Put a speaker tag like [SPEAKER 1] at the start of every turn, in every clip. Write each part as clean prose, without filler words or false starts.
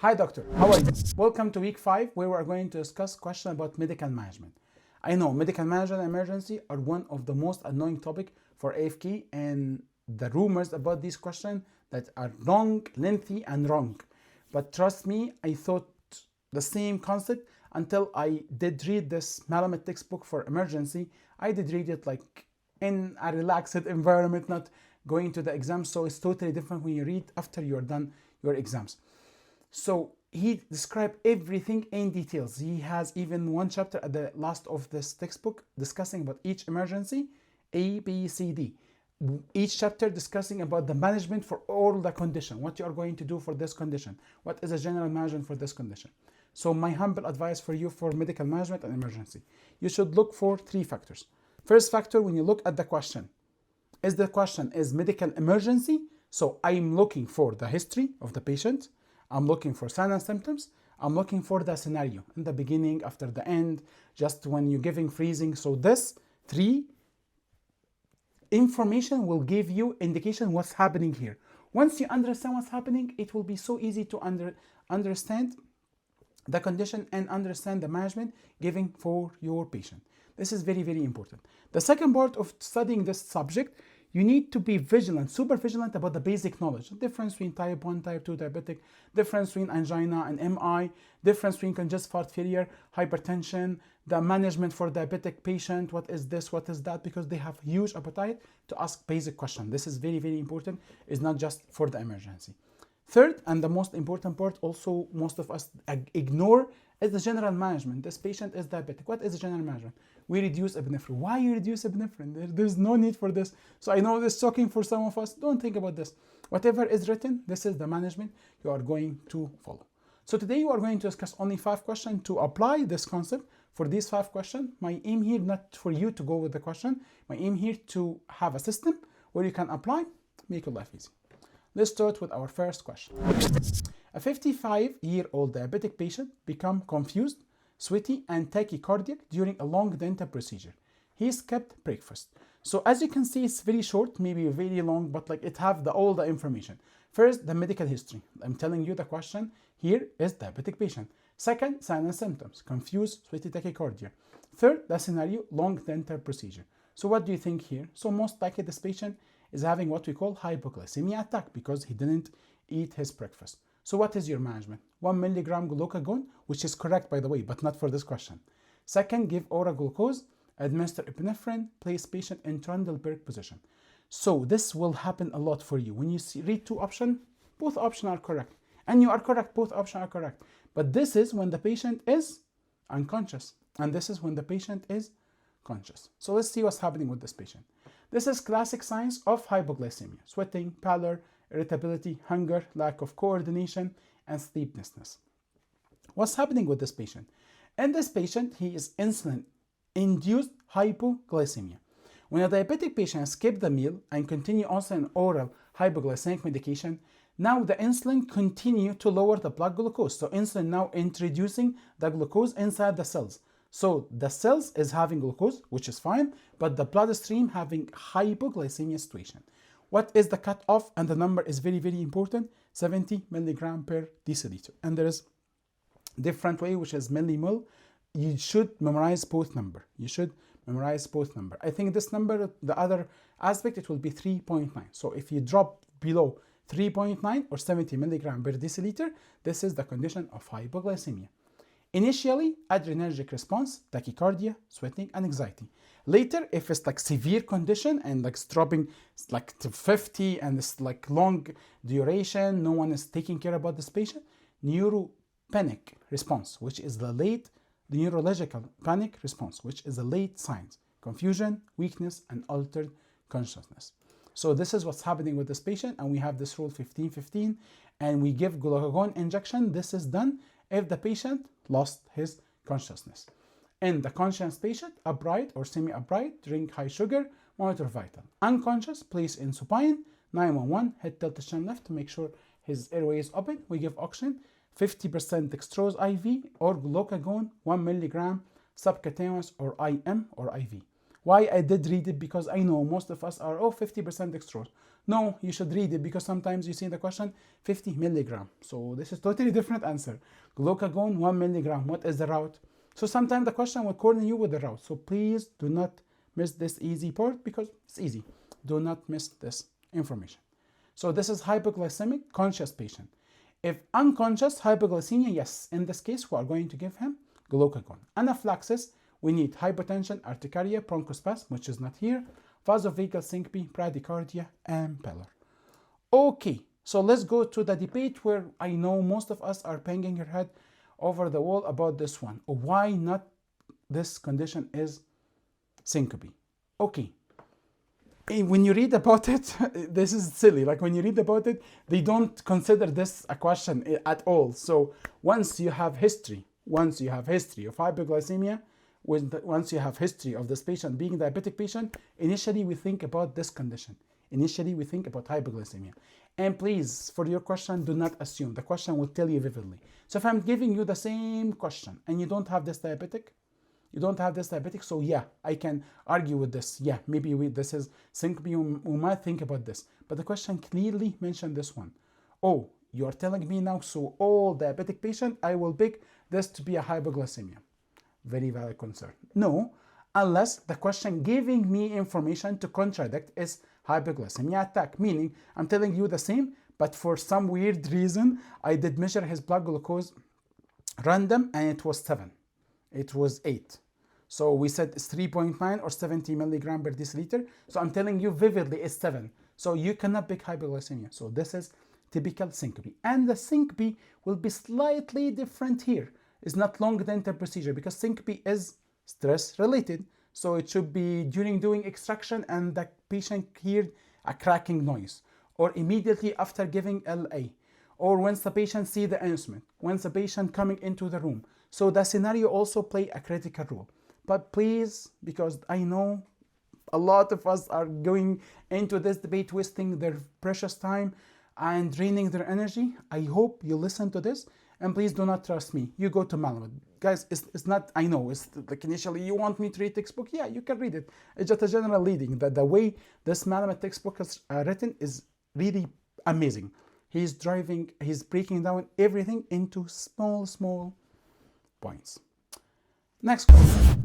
[SPEAKER 1] Hi doctor, how are you? Welcome to week 5 where we are going to discuss question about medical management. I know medical management and emergency are one of the most annoying topic for AFK, and the rumors about these questions that are long, lengthy and wrong. But trust me, I thought the same concept until I did read this Malamet textbook for emergency. I did read it like in a relaxed environment, not going to the exam, so it's totally different when you read after you're done your exams. So he described everything in details. He has even one chapter at the last of this textbook discussing about each emergency, A, B, C, D. Each chapter discussing about the management for all the condition, what you are going to do for this condition, what is the general management for this condition. So my humble advice for you for medical management and emergency, you should look for 3 factors. First factor, when you look at the question, is the question is medical emergency? So I'm looking for the history of the patient. I'm looking for signs and symptoms. I'm looking for the scenario in the beginning, after the end, just when you're giving freezing. So this 3 information will give you indication what's happening here. Once you understand what's happening, it will be so easy to understand the condition and understand the management giving for your patient. This is very, very important. The second part of studying this subject, you need to be vigilant, super vigilant about the basic knowledge. The difference between type 1, type 2 diabetic, difference between angina and MI, difference between congestive heart failure, hypertension, the management for diabetic patient, what is this, what is that, because they have huge appetite to ask basic questions. This is very, very important. It's not just for the emergency. Third, and the most important part, also most of us ignore, is the general management. This patient is diabetic. What is the general management? We reduce epinephrine. Why you reduce epinephrine? There's no need for this. So I know this is shocking for some of us. Don't think about this. Whatever is written, this is the management you are going to follow. So today you are going to discuss only 5 questions to apply this concept. For these 5 questions, my aim here not for you to go with the question. My aim here to have a system where you can apply, make your life easy. Let's start with our first question. A 55-year-old diabetic patient become confused, sweaty and tachycardic during a long dental procedure. He skipped breakfast. So as you can see, it's very short, maybe very long, but like it have all the information. First, the medical history. I'm telling you the question here is diabetic patient. Second, signs and symptoms, confused, sweaty tachycardia. Third, the scenario, long dental procedure. So what do you think here? So most likely this patient is having what we call hypoglycemia attack because he didn't eat his breakfast. So what is your management? 1 milligram glucagon, which is correct by the way, but not for this question. Second, give oral glucose, administer epinephrine, place patient in Trendelenburg position. So this will happen a lot for you. When you read 2 options, both options are correct. And you are correct, both options are correct. But this is when the patient is unconscious. And this is when the patient is conscious. So let's see what's happening with this patient. This is classic signs of hypoglycemia: sweating, pallor, irritability, hunger, lack of coordination, and sleeplessness. What's happening with this patient? In this patient, he is insulin-induced hypoglycemia. When a diabetic patient skips the meal and continue also an oral hypoglycemic medication, now the insulin continue to lower the blood glucose. So insulin now introducing the glucose inside the cells. So the cells is having glucose, which is fine, but the bloodstream having hypoglycemia situation. What is the cutoff? And the number is very, very important, 70 milligram per deciliter. And there is different way, which is millimole. You should memorize both number. You should memorize both number. I think this number, the other aspect, it will be 3.9. So if you drop below 3.9 or 70 milligram per deciliter, this is the condition of hypoglycemia. Initially, adrenergic response, tachycardia, sweating, and anxiety. Later, if it's like severe condition and like it's dropping like to 50 and it's like long duration, no one is taking care about this patient, neuropanic response, which is the late, the neurological panic response, which is the late signs, confusion, weakness, and altered consciousness. So this is what's happening with this patient, and we have this rule 15-15, and we give glucagon injection. This is done if the patient lost his consciousness. In the conscious patient, upright or semi-upright, drink high sugar, monitor vital. Unconscious, place in supine, 911, head tilt chin left to make sure his airway is open. We give oxygen, 50% dextrose IV or glucagon, 1 milligram subcutaneous or IM or IV. Why I did read it? Because I know most of us are, 50% dextrose. No, you should read it because sometimes you see in the question 50 milligram. So this is totally different answer. Glucagon 1 milligram. What is the route? So sometimes the question will corner you with the route. So please do not miss this easy part because it's easy. Do not miss this information. So this is hypoglycemic conscious patient. If unconscious hypoglycemia, yes, in this case we are going to give him glucagon. Anaphylaxis, we need hypotension, urticaria, bronchospasm, which is not here, vasovagal syncope, bradycardia, and pallor. Okay, so let's go to the debate where I know most of us are banging your head over the wall about this one. Why not this condition is syncope? Okay. When you read about it, this is silly. Like when you read about it, they don't consider this a question at all. So once you have history of hypoglycemia, once you have history of this patient being a diabetic patient, initially we think about this condition. Initially we think about hypoglycemia. And please, for your question, do not assume. The question will tell you vividly. So if I'm giving you the same question and you don't have this diabetic, so yeah, I can argue with this. Yeah, maybe this is syncope, we might think about this. But the question clearly mentioned this one. Oh, you're telling me now, so all diabetic patient, I will pick this to be a hypoglycemia. Very valid concern. No, unless the question giving me information to contradict is hypoglycemia attack, meaning I'm telling you the same, but for some weird reason, I did measure his blood glucose random and it was 7. It was 8. So we said it's 3.9 or 70 milligram per deciliter. So I'm telling you vividly it's 7. So you cannot pick hypoglycemia. So this is typical syncope. And the syncope will be slightly different here. It's not long dental procedure because syncope is stress related. So it should be during doing extraction and the patient heard a cracking noise, or immediately after giving LA, or once the patient see the instrument, once the patient coming into the room. So the scenario also play a critical role. But please, because I know a lot of us are going into this debate wasting their precious time and draining their energy, I hope you listen to this. And please do not trust me. You go to Malamed. Guys, it's not, I know, it's like initially you want me to read textbook. Yeah, you can read it. It's just a general reading. The way this Malamed textbook is written is really amazing. He's breaking down everything into small points. Next question.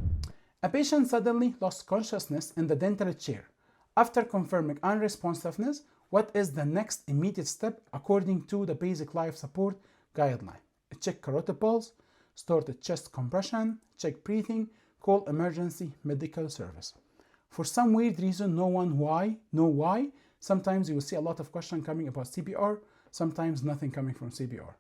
[SPEAKER 1] A patient suddenly lost consciousness in the dental chair. After confirming unresponsiveness, what is the next immediate step according to the basic life support guideline? Check carotid pulse, start a chest compression, check breathing, call emergency medical service. For some weird reason, no why. Sometimes you will see a lot of questions coming about CPR, sometimes nothing coming from CPR.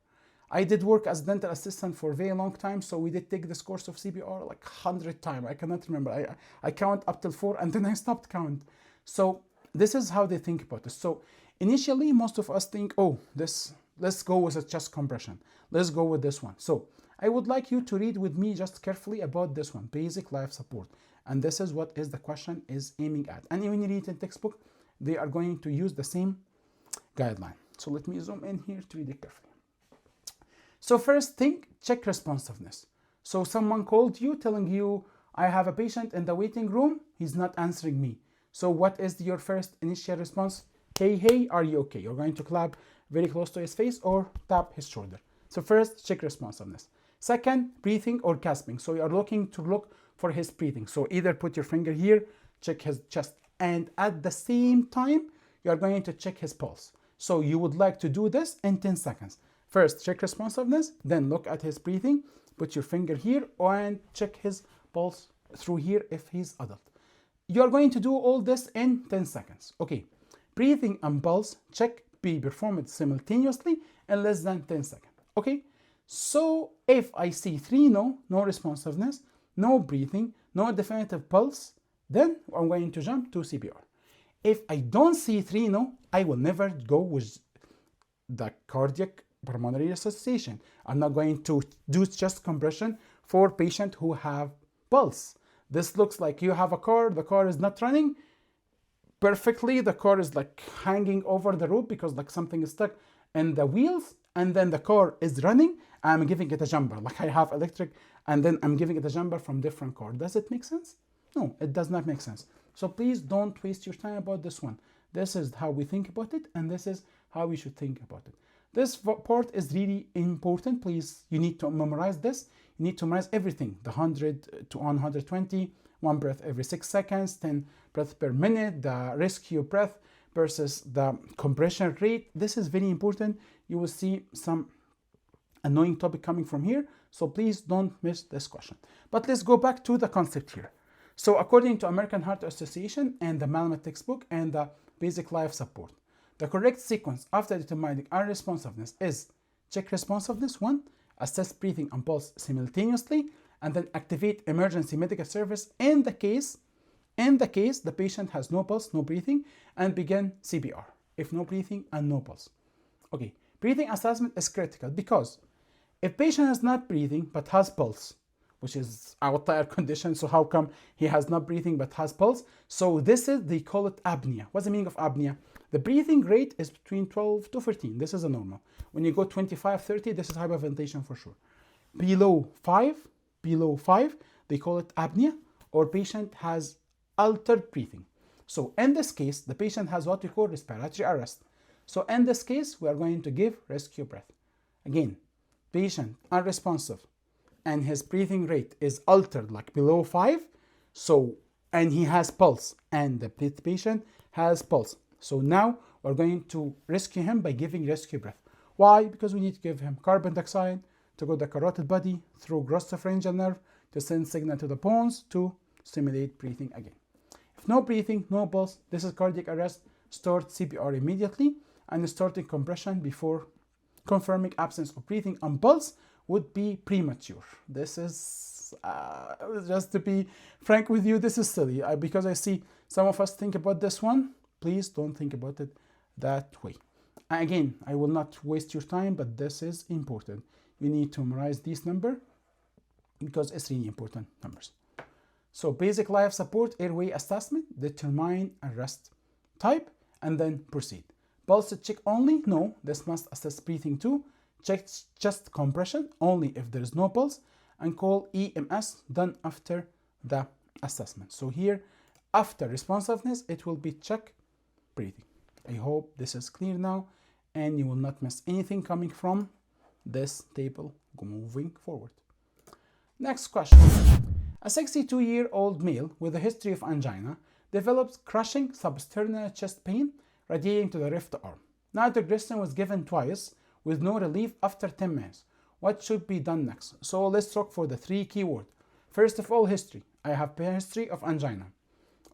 [SPEAKER 1] I did work as dental assistant for a very long time, so we did take this course of CPR like 100 times. I cannot remember. I count up till 4 and then I stopped count. So this is how they think about this. So initially, most of us think, oh, let's go with a chest compression. Let's go with this one. So I would like you to read with me just carefully about this one, basic life support. And this is what is the question is aiming at. And when you read in textbook, they are going to use the same guideline. So let me zoom in here to read it carefully. So first thing, check responsiveness. So someone called you telling you, I have a patient in the waiting room, he's not answering me. So what is your first initial response? Hey, are you okay? You're going to clap very close to his face or tap his shoulder. So first, check responsiveness. Second, breathing or gasping. So you are looking to look for his breathing. So either put your finger here, check his chest, and at the same time, you are going to check his pulse. So you would like to do this in 10 seconds. First, check responsiveness, then look at his breathing, put your finger here, and check his pulse through here if he's adult. You are going to do all this in 10 seconds. Okay, breathing and pulse check be performed simultaneously in less than 10 seconds. Okay, so if I see 3 no responsiveness, no breathing, no definitive pulse, then I'm going to jump to CPR. If I don't see 3 no, I will never go with the cardiac pulmonary resuscitation. I'm not going to do chest compression for patients who have pulse. This looks like you have a car, the car is not running perfectly, the car is like hanging over the road because like something is stuck in the wheels, and then the car is running, I'm giving it a jumper, like I have electric, and then I'm giving it a jumper from different car. Does it make sense? No, it does not make sense. So please don't waste your time about this one. This is how we think about it, and this is how we should think about it. This part is really important. Please, you need to memorize this. You need to memorize everything, the 100 to 120, 1 breath every 6 seconds, 10 breaths per minute, the rescue breath versus the compression rate. This is very important. You will see some annoying topic coming from here, so please don't miss this question. But let's go back to the concept here. So according to American Heart Association and the Malamet textbook and the basic life support, the correct sequence after determining unresponsiveness is check responsiveness 1, assess breathing and pulse simultaneously, and then activate emergency medical service in the case the patient has no pulse, no breathing, and begin CPR if no breathing and no pulse. Okay, breathing assessment is critical because if patient is not breathing but has pulse, which is outlier condition, so how come he has not breathing but has pulse? So this is, they call it apnea. What's the meaning of apnea? The breathing rate is between 12 to 13. This is a normal. When you go 25, 30, this is hyperventilation for sure. Below 5, they call it apnea, or patient has altered breathing. So in this case, the patient has what we call respiratory arrest. So in this case, we are going to give rescue breath. Again, patient unresponsive and his breathing rate is altered, like below 5, so, and he has pulse, and the patient has pulse. So now we're going to rescue him by giving rescue breath. Why? Because we need to give him carbon dioxide to go to the carotid body through grossopharyngeal nerve to send signal to the bones to stimulate breathing again. If no breathing, no pulse, this is cardiac arrest. Start CPR immediately, and starting compression before confirming absence of breathing and pulse would be premature. This is, just to be frank with you, this is silly because I see some of us think about this one. Please don't think about it that way. Again, I will not waste your time, but this is important. You need to memorize this number because it's really important numbers. So basic life support, airway assessment, determine arrest type, and then proceed. Pulse check only? No, this must assess breathing too. Check chest compression only if there is no pulse, and call EMS done after the assessment. So here, after responsiveness, it will be check breathing. I hope this is clear now, and you will not miss anything coming from this table moving forward. Next question. A 62-year-old male with a history of angina develops crushing substernal chest pain radiating to the left arm. Nitroglycerin was given twice with no relief after 10 minutes. What should be done next? So let's talk for the 3 keywords. First of all, history. I have a history of angina.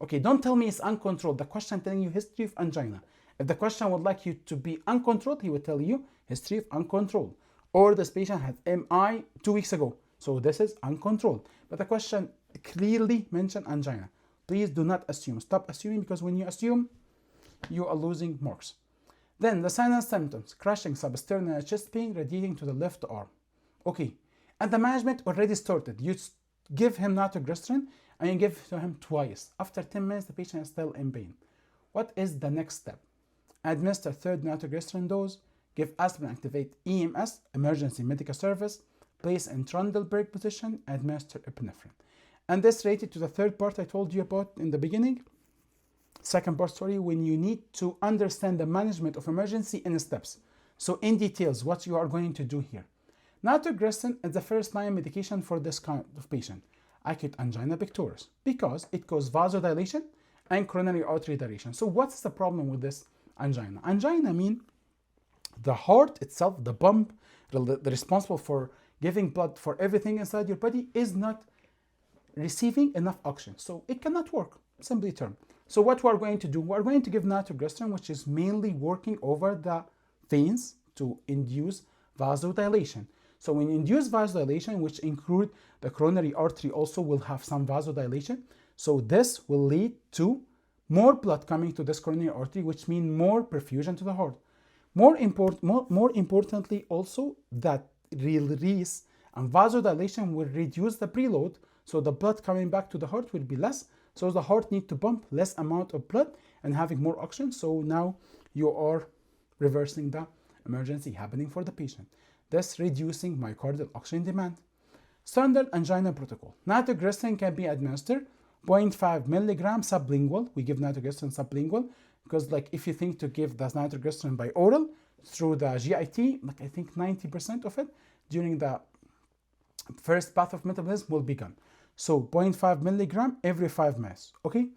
[SPEAKER 1] Okay, don't tell me it's uncontrolled. The question telling you history of angina. If the question would like you to be uncontrolled, he would tell you history of uncontrolled. Or this patient had MI 2 weeks ago. So this is uncontrolled. But the question clearly mentioned angina. Please do not assume. Stop assuming, because when you assume, you are losing marks. Then the signs and symptoms: crushing substernal chest pain radiating to the left arm. Okay, and the management already started. You give him nitroglycerin and you give to him twice. After 10 minutes, the patient is still in pain. What is the next step? Administer third nitroglycerin dose, give aspirin, activate EMS, emergency medical service, place in Trundleberg position, administer epinephrine. And this related to the third part I told you about in the beginning. Second part, sorry, when you need to understand the management of emergency in steps. So in details, what you are going to do here. Nitroglycerin is the first line medication for this kind of patient, acute angina pectoris, because it causes vasodilation and coronary artery dilation. So what's the problem with this angina? Angina means the heart itself, the pump, the responsible for giving blood for everything inside your body, is not receiving enough oxygen. So it cannot work, simply termed. So what we're going to do, we're going to give nitroglycerin, which is mainly working over the veins to induce vasodilation. So when you induce vasodilation, which include the coronary artery also will have some vasodilation. So this will lead to more blood coming to this coronary artery, which means more perfusion to the heart. More importantly also, that release and vasodilation will reduce the preload. So the blood coming back to the heart will be less. So the heart needs to pump less amount of blood and having more oxygen. So now you are reversing the emergency happening for the patient. Thus reducing myocardial oxygen demand. Standard angina protocol. Nitroglycerin can be administered 0.5 milligram sublingual. We give nitroglycerin sublingual because like if you think to give the nitroglycerin by oral through the GIT, like I think 90% of it during the first path of metabolism will be gone. So 0.5 milligram every 5 minutes, okay?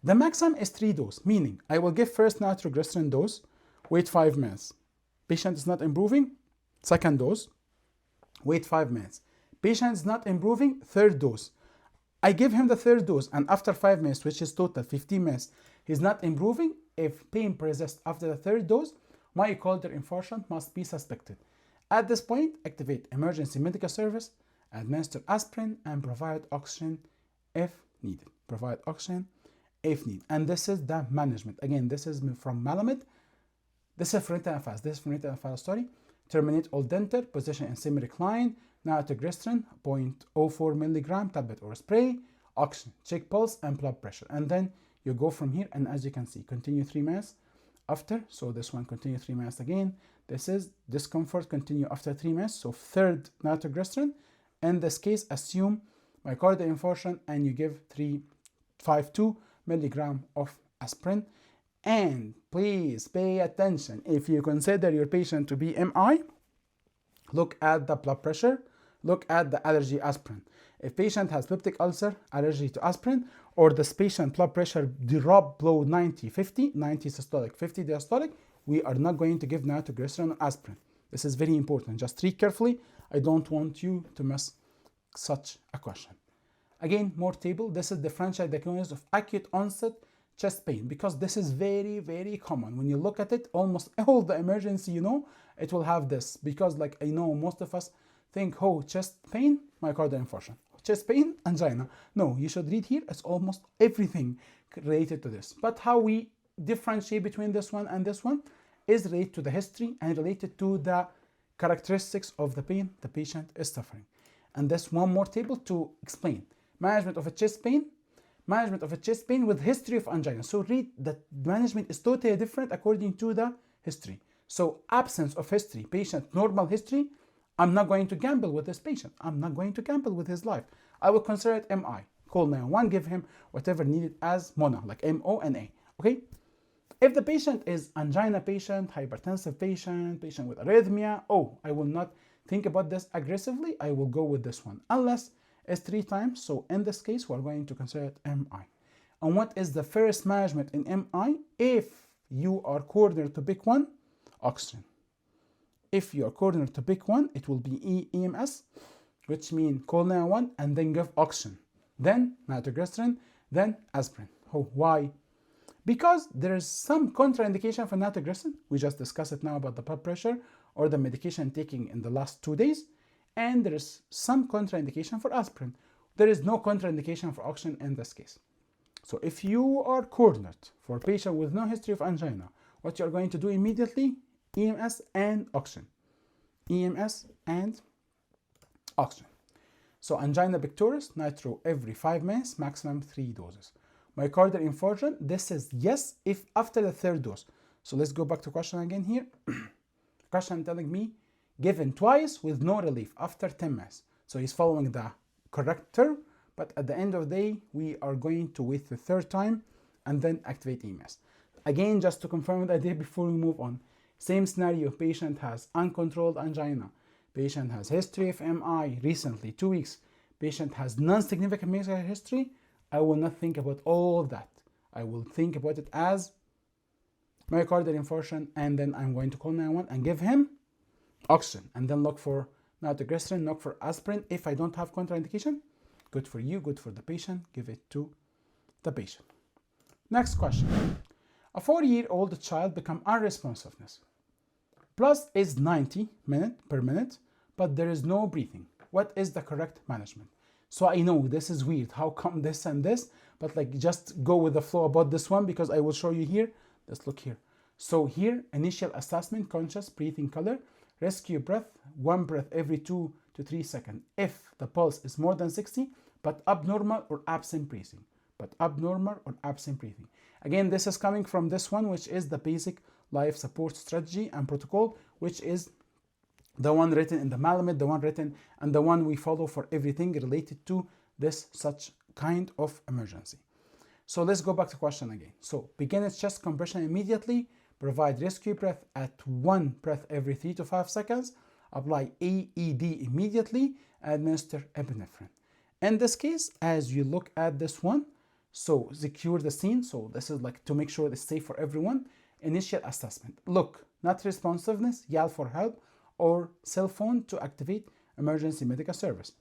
[SPEAKER 1] The maximum is 3 doses, meaning I will give first nitroglycerin dose, wait 5 minutes. Patient is not improving, second dose, wait 5 minutes. Patient is not improving, third dose. I give him the third dose, and after 5 minutes, which is total 15 minutes, he's not improving. If pain persists after the third dose, myocardial infarction must be suspected. At this point, activate emergency medical service, administer aspirin, and provide oxygen if needed. Provide oxygen if needed. And this is the management. Again, this is from Malamud. This is for intermittent This is for intermittent story. Terminate all dental, position in semi-recline, nitroglycerin, 0.04 milligram tablet or spray, oxygen, check pulse and blood pressure. And then you go from here, and as you can see, continue 3 minutes after. So this one, continue 3 minutes again. This is discomfort, continue after 3 minutes. So third nitroglycerin. In this case, assume myocardial infarction, and you give 352 milligram of aspirin. And please pay attention. If you consider your patient to be MI, look at the blood pressure, look at the allergy aspirin. If patient has peptic ulcer, allergy to aspirin, or this patient blood pressure drop below 90, 50, 90 systolic, 50 diastolic, we are not going to give nitroglycerin or aspirin. This is very important. Just read carefully. I don't want you to miss such a question. Again, more table. This is differential diagnosis of acute onset chest pain, because this is very, very common. When you look at it, almost all the emergency, it will have this, because like I know most of us think, oh, chest pain, myocardial infarction, chest pain, angina. No, you should read here. It's almost everything related to this. But how we differentiate between this one and this one is related to the history and related to the characteristics of the pain the patient is suffering. And there's one more table to explain. Management of a chest pain. Management of a chest pain with history of angina. So read that management is totally different according to the history. So absence of history, patient normal history, I'm not going to gamble with this patient. I'm not going to gamble with his life. I will consider it MI. Call 911, give him whatever needed as MONA, like MO and A. Okay? If the patient is angina patient, hypertensive patient, patient with arrhythmia, I will not think about this aggressively. I will go with this one, unless it's 3 times. So in this case, we're going to consider it MI. And what is the first management in MI? If you are cornered to pick one, oxygen. If you are cornered to pick one, it will be EMS, which means call 911 and then give oxygen, then nitroglycerin, then aspirin. Why? Because there is some contraindication for nitroglycerin. We just discussed it now about the blood pressure or the medication taking in the last 2 days. And there is some contraindication for aspirin. There is no contraindication for oxygen in this case. So if you are cornered for a patient with no history of angina, what you're going to do immediately, EMS and oxygen. EMS and oxygen. So angina pectoris, nitro every 5 minutes, maximum 3 doses. Myocardial infarction, this is yes if after the 3rd dose. So let's go back to question again here. Question telling me, given twice with no relief after 10 minutes. So he's following the correct term, but at the end of the day, we are going to wait the 3rd time and then activate EMS. Again, just to confirm the idea before we move on, same scenario, patient has uncontrolled angina, patient has history of MI recently, 2 weeks, patient has non-significant medical history, I will not think about all that. I will think about it as myocardial infarction, and then I'm going to call 911 and give him oxygen, and then look for nitroglycerin, look for aspirin. If I don't have contraindication, good for you, good for the patient, give it to the patient. Next question. A 4-year-old child become unresponsiveness. Pulse is 90 per minute, but there is no breathing. What is the correct management? So I know this is weird. How come this and this? But like just go with the flow about this one, because I will show you here. Let's look here. So here, initial assessment, conscious breathing color, rescue breath, 1 breath every 2 to 3 seconds. If the pulse is more than 60, but abnormal or absent breathing. Again, this is coming from this one, which is the basic life support strategy and protocol, which is the one written in the Malamud, the one written and the one we follow for everything related to this such kind of emergency. So let's go back to question again. So begin its chest compression immediately, provide rescue breath at 1 breath every 3 to 5 seconds, apply AED immediately, administer epinephrine. In this case, as you look at this one, so secure the scene. So this is like to make sure it's safe for everyone. Initial assessment. Look, not responsiveness, yell for help, or cell phone to activate emergency medical service.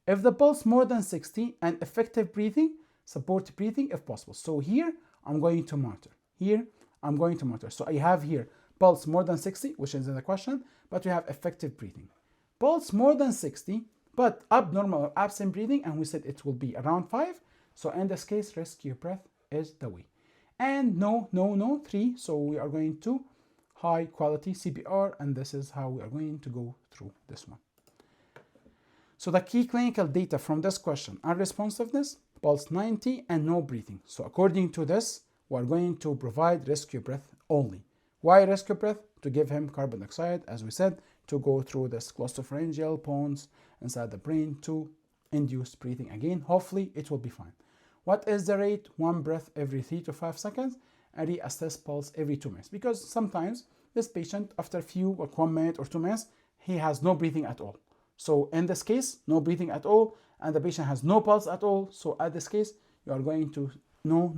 [SPEAKER 1] If the pulse more than 60 and effective breathing, support breathing if possible. So here I'm going to monitor. Here I'm going to monitor. So I have here pulse more than 60, which is in the question, but we have effective breathing. Pulse more than 60, but abnormal or absent breathing, and we said it will be around 5. So in this case, rescue breath is the way. And no, 3. So we are going to high quality CPR, and this is how we are going to go through this one. So the key clinical data from this question are responsiveness, pulse 90, and no breathing. So according to this, we're going to provide rescue breath only. Why rescue breath? To give him carbon dioxide, as we said, to go through this glossopharyngeal bones inside the brain to induce breathing again. Hopefully it will be fine. What is the rate? 1 breath every 3 to 5 seconds, and reassess pulse every 2 minutes. Because sometimes this patient, after a few, like 1 minute or 2 minutes, he has no breathing at all. So in this case, no breathing at all, and the patient has no pulse at all. So at this case, you are going to, no,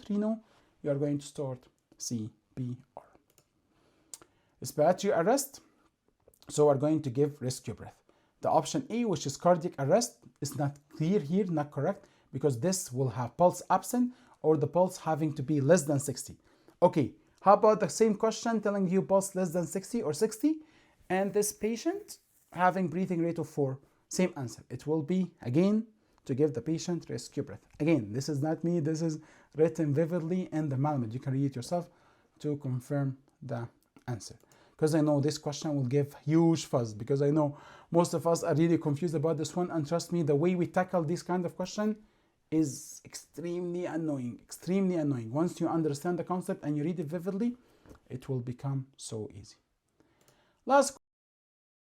[SPEAKER 1] 3 no, you are going to start CPR. Respiratory arrest. So we're going to give rescue breath. The option A, which is cardiac arrest, is not clear here, not correct, because this will have pulse absent or the pulse having to be less than 60. Okay, how about the same question telling you pulse less than 60 or 60, and this patient having breathing rate of 4? Same answer. It will be, again, to give the patient rescue breath. Again, this is not me, this is written vividly in the manual. You can read it yourself to confirm the answer. Because I know this question will give huge fuzz, because I know most of us are really confused about this one, and trust me, the way we tackle this kind of question is extremely annoying, extremely annoying. Once you understand the concept and you read it vividly, it will become so easy. Last